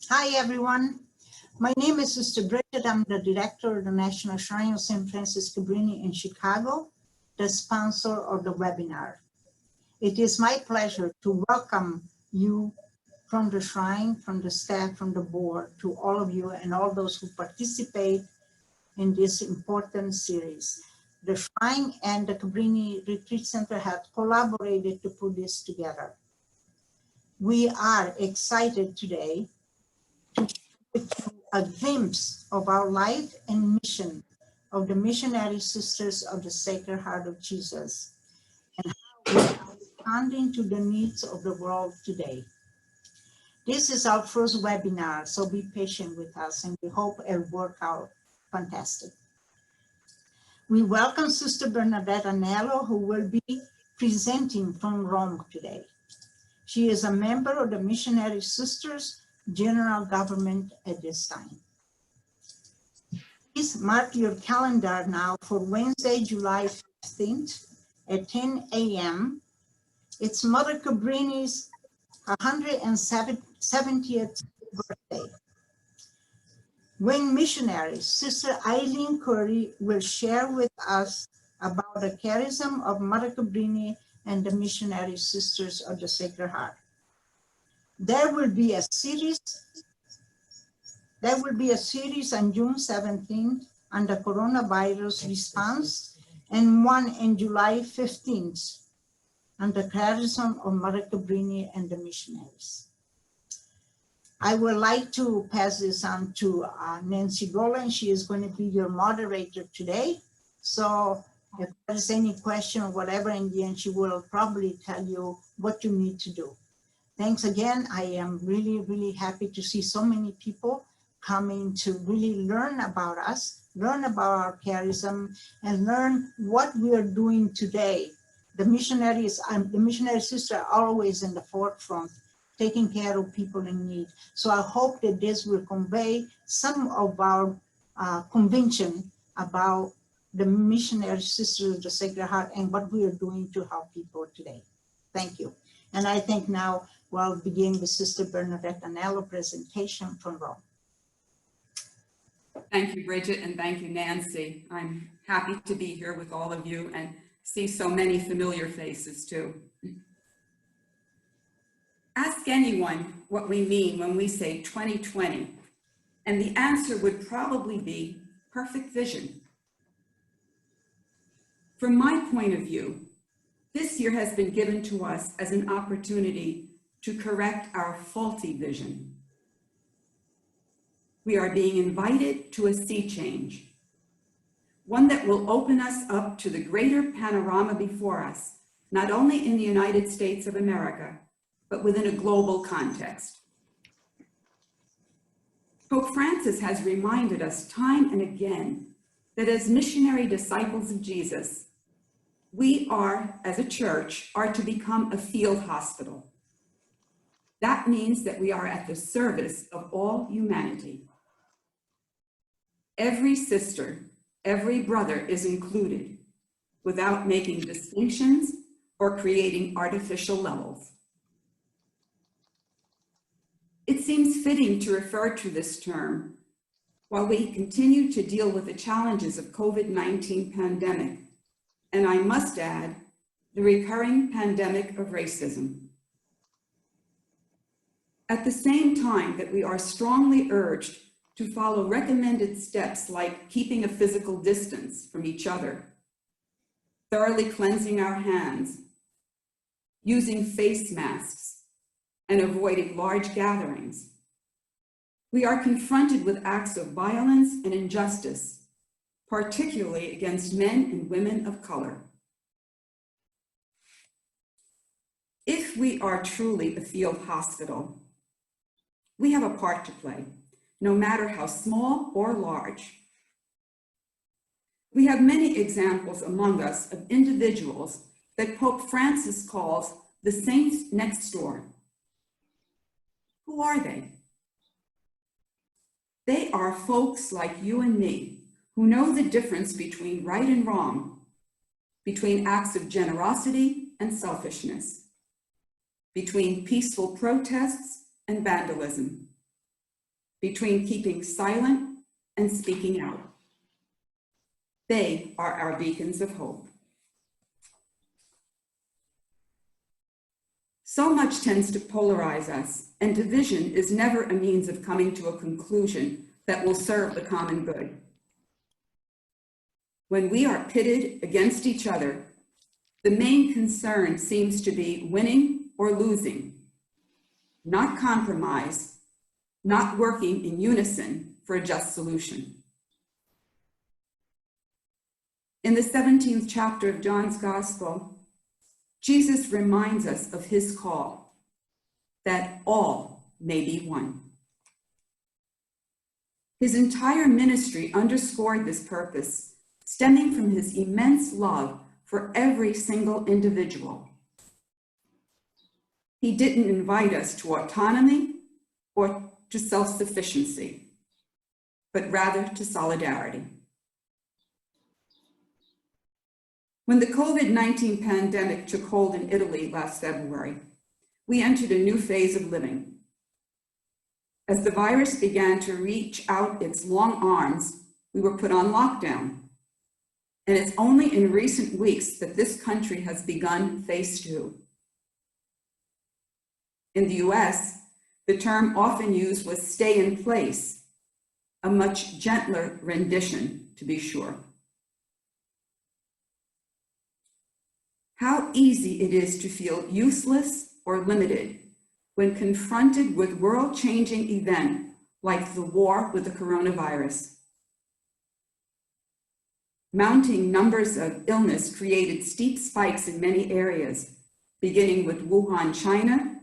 Hi, everyone. My name is Sister Bridget. I'm the director of the National Shrine of St. Francis Cabrini in Chicago, the sponsor of the webinar. It is my pleasure to welcome you from the shrine, from the staff, from the board, to all of you and all those who participate in this important series. The shrine and the Cabrini Retreat Center have collaborated to put this together. We are excited today to a glimpse of our life and mission of the missionary sisters of the Sacred Heart of Jesus and how we are responding to the needs of the world today. This is our first webinar, so be patient with us and we hope it will work out fantastic. We welcome Sister Bernadette Anello, who will be presenting from Rome today. She is a member of the Missionary Sisters General Government at this time. Please mark your calendar now for Wednesday, July 15th at 10 a.m. It's Mother Cabrini's 170th birthday. When missionaries, Sister Eileen Curry will share with us about the charism of Mother Cabrini and the Missionary Sisters of the Sacred Heart. There will be a series on June 17th on the coronavirus response and one on July 15th on the charism of Mother Cabrini and the missionaries. I would like to pass this on to Nancy Golan. She is going to be your moderator today. So if there's any question or whatever, in the end, she will probably tell you what you need to do. Thanks again. I am really, really happy to see so many people coming to really learn about us, learn about our charism, and learn what we are doing today. The missionaries and the missionary sisters are always in the forefront, taking care of people in need. So I hope that this will convey some of our conviction about the missionary sisters of the Sacred Heart and what we are doing to help people today. Thank you. And I think now we'll begin with Sister Bernadette Anello presentation from Rome. Thank you, Bridget, and thank you, Nancy. I'm happy to be here with all of you and see so many familiar faces too. Ask anyone what we mean when we say 2020, and the answer would probably be perfect vision. From my point of view, this year has been given to us as an opportunity to correct our faulty vision. We are being invited to a sea change, one that will open us up to the greater panorama before us, not only in the United States of America, but within a global context. Pope Francis has reminded us time and again that as missionary disciples of Jesus, we are, as a church, are to become a field hospital. That means that we are at the service of all humanity. Every sister, every brother is included without making distinctions or creating artificial levels. It seems fitting to refer to this term while we continue to deal with the challenges of COVID-19 pandemic, and I must add, the recurring pandemic of racism. At the same time that we are strongly urged to follow recommended steps like keeping a physical distance from each other, thoroughly cleansing our hands, using face masks, and avoiding large gatherings, we are confronted with acts of violence and injustice, particularly against men and women of color. If we are truly a field hospital, we have a part to play, no matter how small or large. We have many examples among us of individuals that Pope Francis calls the saints next door. Who are they? They are folks like you and me who know the difference between right and wrong, between acts of generosity and selfishness, between peaceful protests and vandalism, between keeping silent and speaking out. They are our beacons of hope. So much tends to polarize us, and division is never a means of coming to a conclusion that will serve the common good. When we are pitted against each other, the main concern seems to be winning or losing, not compromise, not working in unison for a just solution. In the 17th chapter of John's Gospel, Jesus reminds us of his call, that all may be one. His entire ministry underscored this purpose, stemming from his immense love for every single individual. He didn't invite us to autonomy or to self-sufficiency, but rather to solidarity. When the COVID-19 pandemic took hold in Italy last February, we entered a new phase of living. As the virus began to reach out its long arms, we were put on lockdown. And it's only in recent weeks that this country has begun phase 2. In the US, the term often used was stay in place, a much gentler rendition, to be sure. How easy it is to feel useless or limited when confronted with world-changing event like the war with the coronavirus. Mounting numbers of illness created steep spikes in many areas, beginning with Wuhan, China,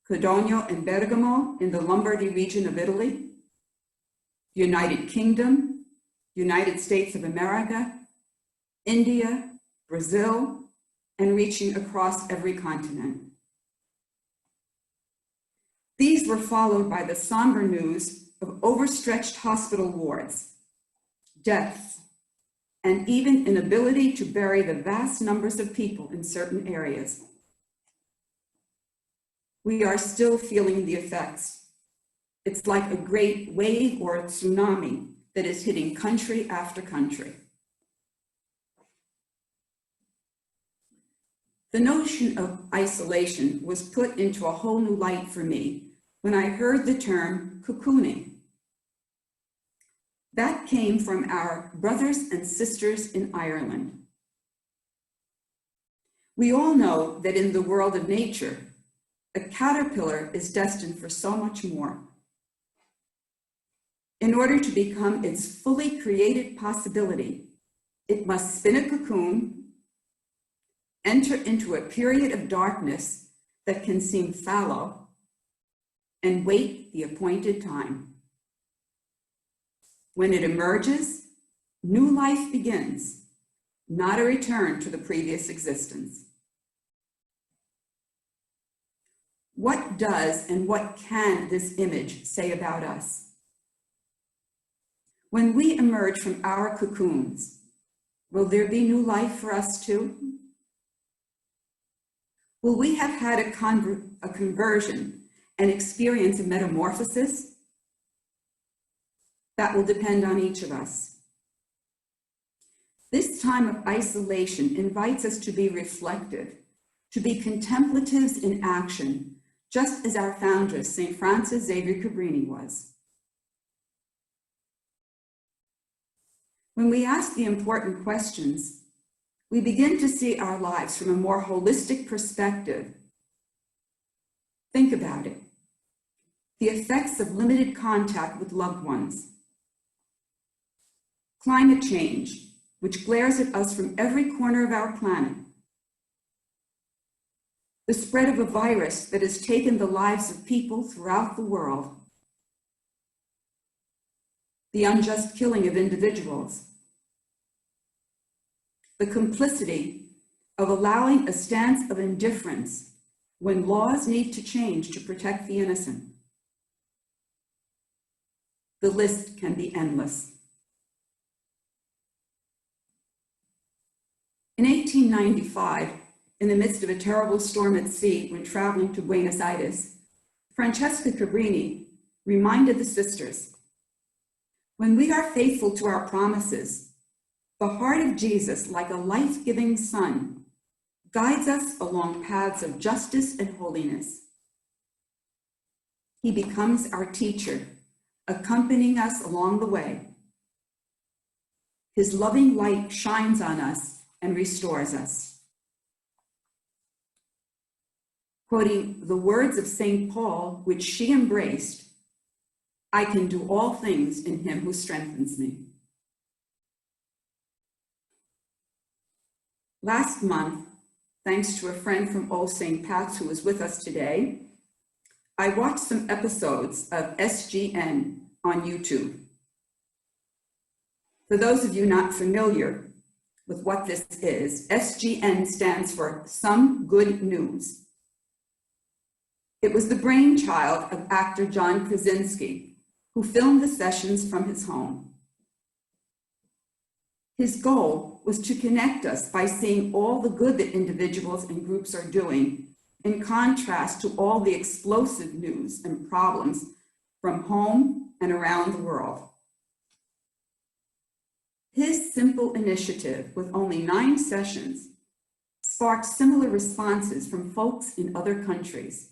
Codogno and Bergamo in the Lombardy region of Italy, the United Kingdom, United States of America, India, Brazil, and reaching across every continent. These were followed by the somber news of overstretched hospital wards, deaths, and even inability to bury the vast numbers of people in certain areas. We are still feeling the effects. It's like a great wave or a tsunami that is hitting country after country. The notion of isolation was put into a whole new light for me when I heard the term cocooning. That came from our brothers and sisters in Ireland. We all know that in the world of nature, a caterpillar is destined for so much more. In order to become its fully created possibility, it must spin a cocoon, enter into a period of darkness that can seem fallow, and wait the appointed time. When it emerges, new life begins, not a return to the previous existence. What does and what can this image say about us? When we emerge from our cocoons, will there be new life for us too? Will we have had a conversion and experience a metamorphosis? That will depend on each of us. This time of isolation invites us to be reflective, to be contemplatives in action, just as our founder, St. Francis Xavier Cabrini, was. When we ask the important questions, we begin to see our lives from a more holistic perspective. Think about it. The effects of limited contact with loved ones. Climate change, which glares at us from every corner of our planet. The spread of a virus that has taken the lives of people throughout the world. The unjust killing of individuals. The complicity of allowing a stance of indifference when laws need to change to protect the innocent. The list can be endless. In 1895, in the midst of a terrible storm at sea when traveling to Buenos Aires, Francesca Cabrini, reminded the sisters, when we are faithful to our promises, the heart of Jesus, like a life-giving sun, guides us along paths of justice and holiness. He becomes our teacher, accompanying us along the way. His loving light shines on us and restores us. Quoting the words of St. Paul, which she embraced, I can do all things in him who strengthens me. Last month, thanks to a friend from Old St. Pat's who was with us today, I watched some episodes of SGN on YouTube. For those of you not familiar with what this is, SGN stands for Some Good News. It was the brainchild of actor John Krasinski, who filmed the sessions from his home. His goal was to connect us by seeing all the good that individuals and groups are doing, in contrast to all the explosive news and problems from home and around the world. His simple initiative, with only 9 sessions, sparked similar responses from folks in other countries.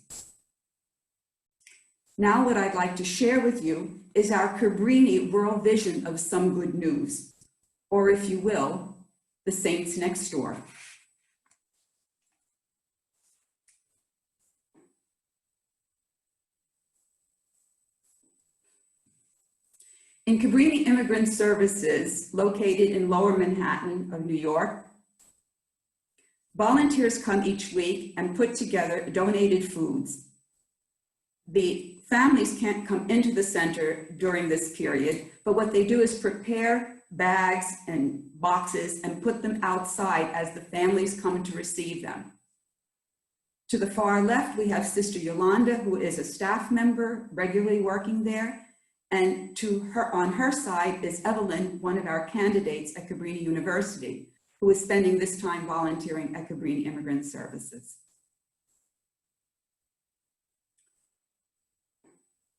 Now what I'd like to share with you is our Cabrini world vision of Some Good News, or if you will, the saints next door. In Cabrini Immigrant Services, located in Lower Manhattan of New York, volunteers come each week and put together donated foods. The families can't come into the center during this period, but what they do is prepare bags and boxes and put them outside as the families come to receive them. To the far left, we have Sister Yolanda, who is a staff member regularly working there. And on her side is Evelyn, one of our candidates at Cabrini University, who is spending this time volunteering at Cabrini Immigrant Services.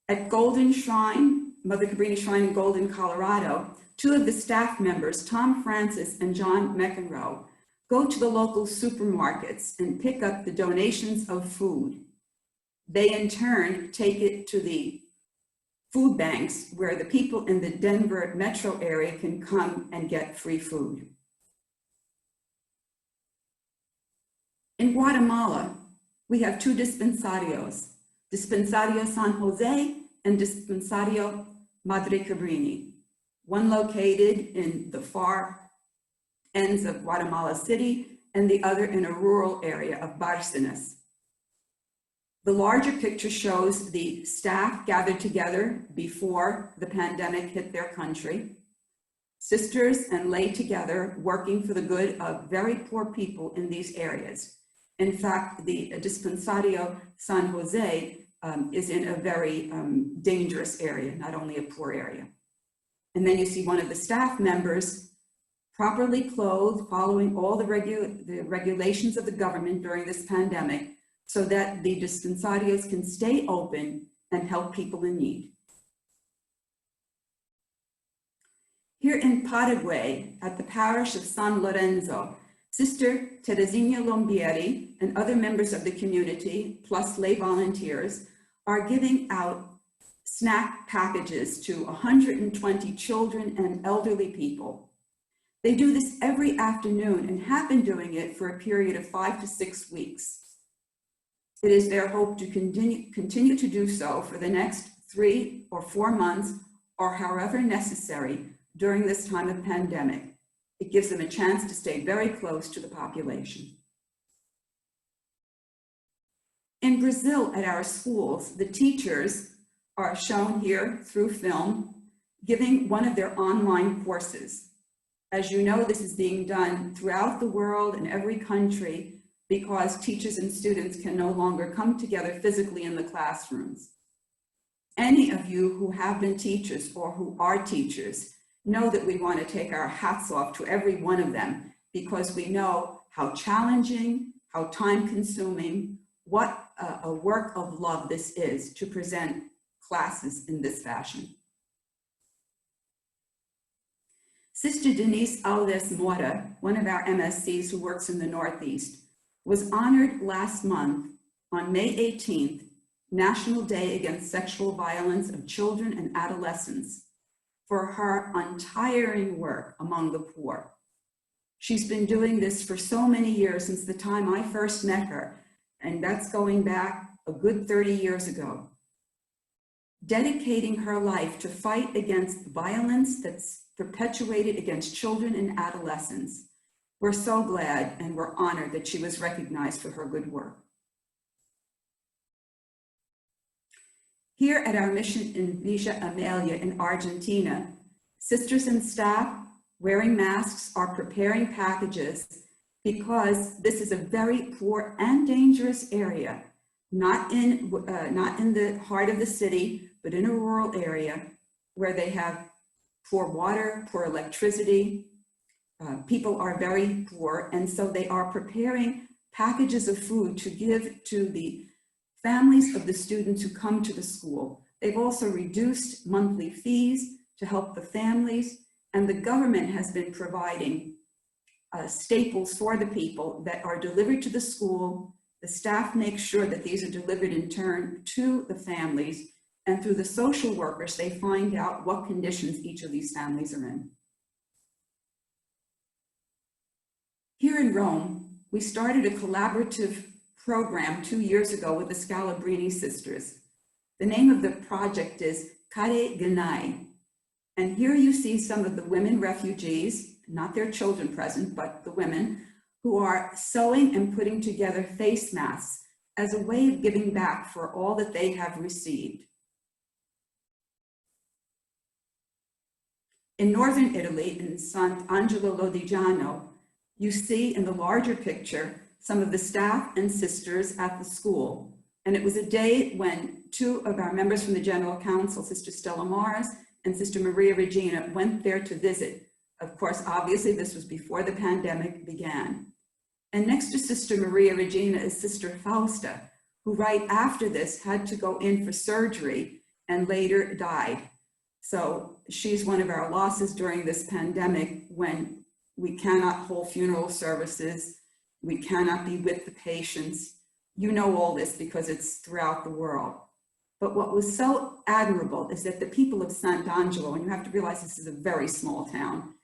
At Golden Shrine, Mother Cabrini Shrine in Golden, Colorado, 2 of the staff members, Tom Francis and John McEnroe, go to the local supermarkets and pick up the donations of food. They in turn take it to the food banks where the people in the Denver metro area can come and get free food. In Guatemala, we have 2 dispensarios, Dispensario San Jose and Dispensario Madre Cabrini, one located in the far ends of Guatemala City and the other in a rural area of Bárcenas. The larger picture shows the staff gathered together before the pandemic hit their country, sisters and lay together working for the good of very poor people in these areas. In fact, the Dispensario San Jose is in a very dangerous area, not only a poor area. And then you see one of the staff members properly clothed, following all the regulations of the government during this pandemic, so that the dispensarios can stay open and help people in need. Here in Paraguay, at the parish of San Lorenzo, Sister Teresina Lombieri and other members of the community, plus lay volunteers, are giving out snack packages to 120 children and elderly people. They do this every afternoon and have been doing it for a period of 5 to 6 weeks. It is their hope to continue to do so for the next 3 or 4 months, or however necessary during this time of pandemic. It gives them a chance to stay very close to the population. In Brazil, at our schools, the teachers are shown here through film, giving one of their online courses. As you know, this is being done throughout the world in every country, because teachers and students can no longer come together physically in the classrooms. Any of you who have been teachers or who are teachers know that we want to take our hats off to every one of them, because we know how challenging, how time-consuming, what a work of love this is to present classes in this fashion. Sister Denise Alves Mora, one of our MSCs who works in the Northeast, was honored last month on May 18th, National Day Against Sexual Violence of Children and Adolescents, for her untiring work among the poor. She's been doing this for so many years, since the time I first met her, and that's going back a good 30 years ago. Dedicating her life to fight against violence that's perpetuated against children and adolescents. We're so glad and we're honored that she was recognized for her good work. Here at our mission in Villa Amelia in Argentina, sisters and staff wearing masks are preparing packages because this is a very poor and dangerous area, not in the heart of the city, but in a rural area where they have poor water, poor electricity. People are very poor, and so they are preparing packages of food to give to the families of the students who come to the school. They've also reduced monthly fees to help the families, and the government has been providing staples for the people that are delivered to the school. The staff makes sure that these are delivered in turn to the families, and through the social workers, they find out what conditions each of these families are in. Here in Rome, we started a collaborative program 2 years ago with the Cabrini sisters. The name of the project is Care Genai. And here you see some of the women refugees, not their children present, but the women, who are sewing and putting together face masks as a way of giving back for all that they have received. In northern Italy, in Sant'Angelo Lodigiano, you see in the larger picture some of the staff and sisters at the school. And it was a day when two of our members from the General Council, Sister Stella Mars and Sister Maria Regina, went there to visit. Of course, obviously this was before the pandemic began. And next to Sister Maria Regina is Sister Fausta, who right after this had to go in for surgery and later died. So she's one of our losses during this pandemic, when we cannot hold funeral services, we cannot be with the patients. You know all this because it's throughout the world. But what was so admirable is that the people of Sant'Angelo, and you have to realize this is a very small town,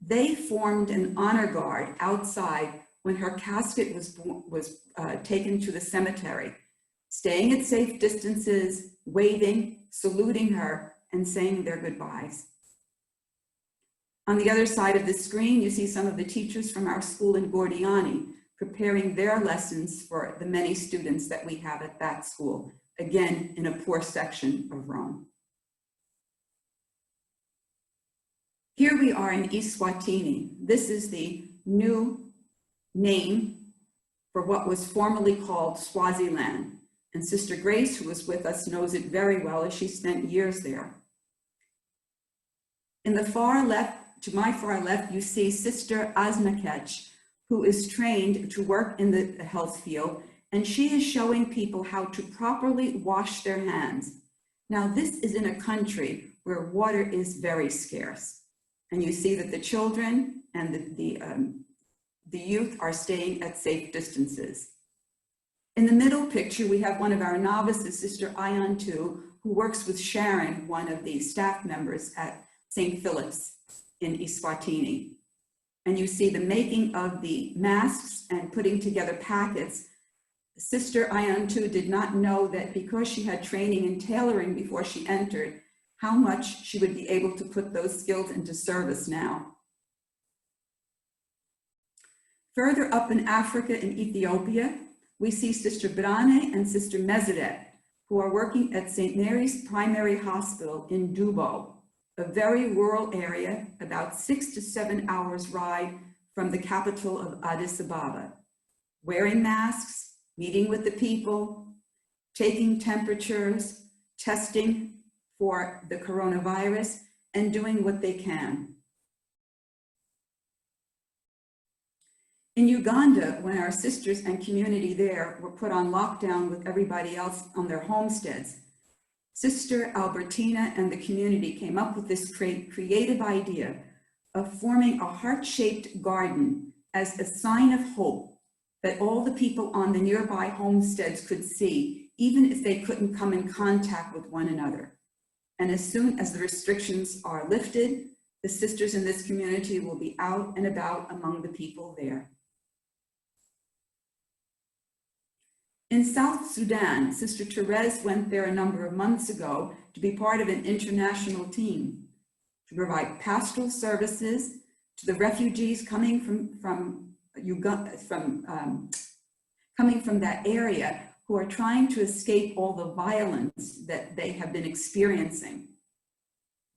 they formed an honor guard outside when her casket was taken to the cemetery, staying at safe distances, waving, saluting her, and saying their goodbyes. On the other side of the screen, you see some of the teachers from our school in Gordiani preparing their lessons for the many students that we have at that school, again, in a poor section of Rome. Here we are in Suartini. This is the new name for what was formerly called Swaziland. And Sister Grace, who was with us, knows it very well, as she spent years there. In the far left, to my far left, you see Sister Aznakech, who is trained to work in the health field, and she is showing people how to properly wash their hands. Now, this is in a country where water is very scarce. And you see that the children and the youth are staying at safe distances. In the middle picture, we have one of our novices, Sister Ayantu, who works with Sharon, one of the staff members at St. Philip's in Eswatini. And you see the making of the masks and putting together packets. Sister Ayantu did not know that because she had training in tailoring before she entered, how much she would be able to put those skills into service now. Further up in Africa, in Ethiopia, we see Sister Brane and Sister Mezedet, who are working at St. Mary's Primary Hospital in Dubo, a very rural area, about 6 to 7 hours ride from the capital of Addis Ababa, wearing masks, meeting with the people, taking temperatures, testing for the coronavirus, and doing what they can. In Uganda, when our sisters and community there were put on lockdown with everybody else on their homesteads, Sister Albertina and the community came up with this creative idea of forming a heart-shaped garden as a sign of hope that all the people on the nearby homesteads could see, even if they couldn't come in contact with one another. And as soon as the restrictions are lifted, the sisters in this community will be out and about among the people there. In South Sudan, Sister Therese went there a number of months ago to be part of an international team to provide pastoral services to the refugees coming from that area who are trying to escape all the violence that they have been experiencing.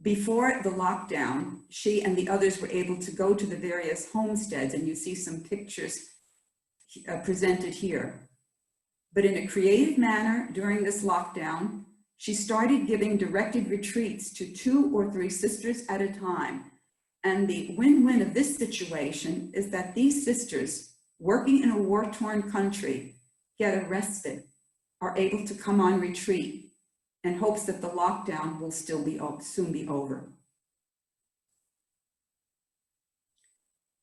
Before the lockdown, she and the others were able to go to the various homesteads, and you see some pictures presented here. But in a creative manner during this lockdown, she started giving directed retreats to 2 or 3 sisters at a time. And the win-win of this situation is that these sisters working in a war-torn country get a respite, are able to come on retreat, and hopes that the lockdown will soon be over.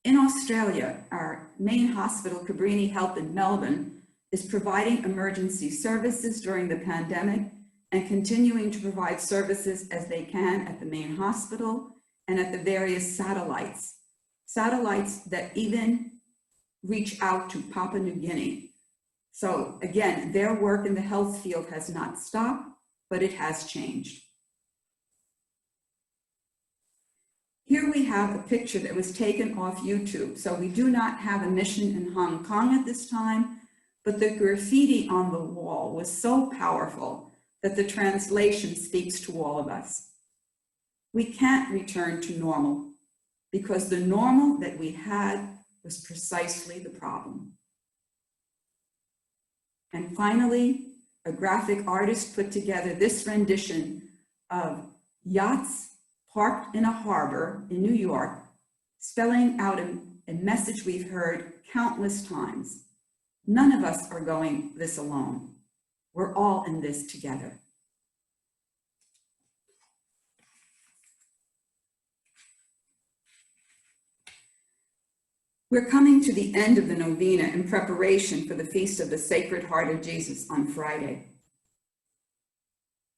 In Australia, our main hospital, Cabrini Health in Melbourne, is providing emergency services during the pandemic and continuing to provide services as they can at the main hospital and at the various satellites that even reach out to Papua New Guinea. So again, their work in the health field has not stopped, but it has changed. Here we have a picture that was taken off YouTube. So we do not have a mission in Hong Kong at this time, but the graffiti on the wall was so powerful that the translation speaks to all of us. We can't return to normal because the normal that we had was precisely the problem. And finally, a graphic artist put together this rendition of yachts parked in a harbor in New York, spelling out a message we've heard countless times. None of us are going this alone. We're all in this together. We're coming to the end of the novena in preparation for the Feast of the Sacred Heart of Jesus on Friday.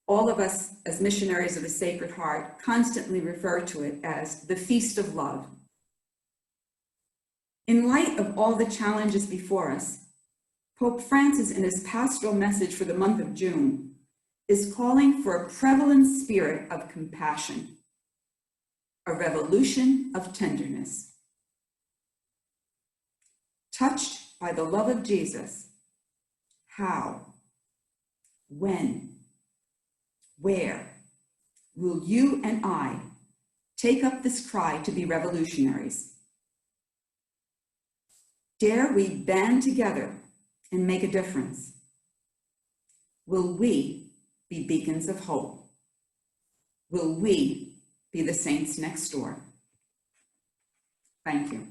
All of us as missionaries of the Sacred Heart constantly refer to it as the Feast of Love. In light of all the challenges before us, Pope Francis, in his pastoral message for the month of June, is calling for a prevalent spirit of compassion, a revolution of tenderness. Touched by the love of Jesus, how, when, where will you and I take up this cry to be revolutionaries? Dare we band together and make a difference? Will we be beacons of hope? Will we be the saints next door? Thank you.